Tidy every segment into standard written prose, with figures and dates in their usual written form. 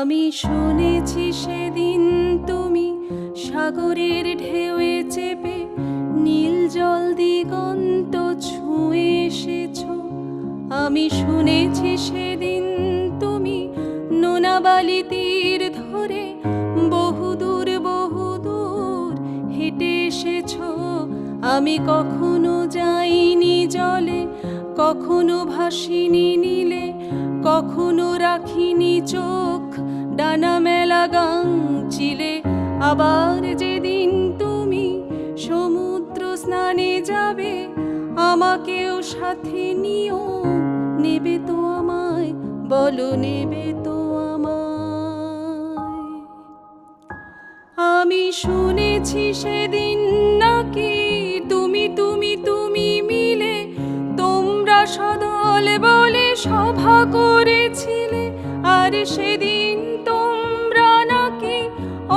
আমি শুনেছি সেদিন তুমি সাগরের ঢেউয়ে চেপে নীল জল দিগন্ত ছুঁয়ে এসেছো। আমি শুনেছি সেদিন তুমি নোনাবালি তীর ধরে বহুদূর বহুদূর হেঁটে এসেছো। আমি কখনো যাইনি জলে, কখনো ভাসিনি নীলে, কখনো রাখিনি চোখ ডানা মেলা গাংচিলে। আবার যেদিন তুমি সমুদ্র স্নানে যাবে, আমাকেও সাথে নিও। নেবে তো আমায়, বলো নেবে তো আমায়? আমি শুনেছি সেদিন নাকি তুমি তুমি তুমি মিলে তোমরা সদল বলে সভা করেছিলে। আর সেদিন তোমরা নাকি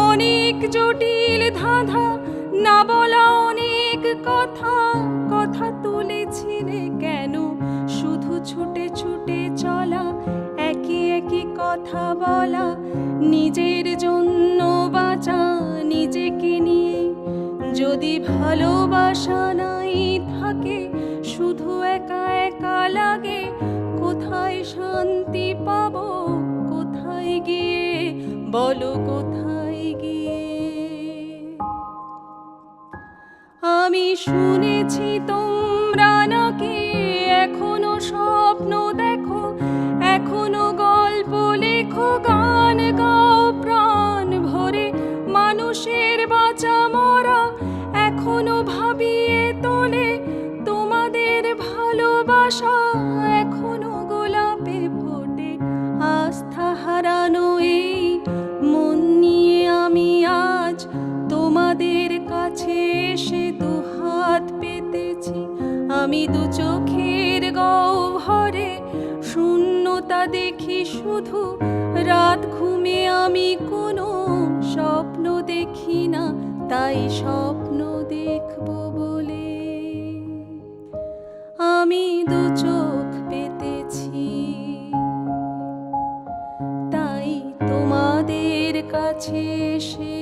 অনেক জটিল ধাঁধা, না বলা অনেক কথা কথা তুলেছিলে। কেন শুধু ছুটে ছুটে চলা, একই একই কথা বলা, নিজের জন্য বাঁচা নিজেকে নিয়ে? যদি ভালোবাসা নাই থাকে, শুধু একা একা লাগে, কোথায় শান্তি পাবো? কোথায় গিয়ে, বলো কোথায় গিয়ে? আমি শুনেছি তোমরা নাকি এখনো স্বপ্ন দেখো, এখনো গল্প লেখো, গান গাও প্রাণ ভরে। মানুষের বাঁচা মরা এখনো ভাবিয়ে তোলে তোমাদের ভালোবাসা, এখনো গোলাপে ফোটে। আস্থা হারানো এই মন নিয়ে আমি আজ তোমাদের কাছে এসে দুহাত পেতেছি। আমি দু চোখের গহ্বরে শূন্যতা দেখি শুধু, রাত ঘুমে আমি কোনো স্বপ্ন দেখি না, তাই স্বপ্ন দেখব বলে আমি দু চোখ পেতেছি। তাই তোমাদের কাছে এসে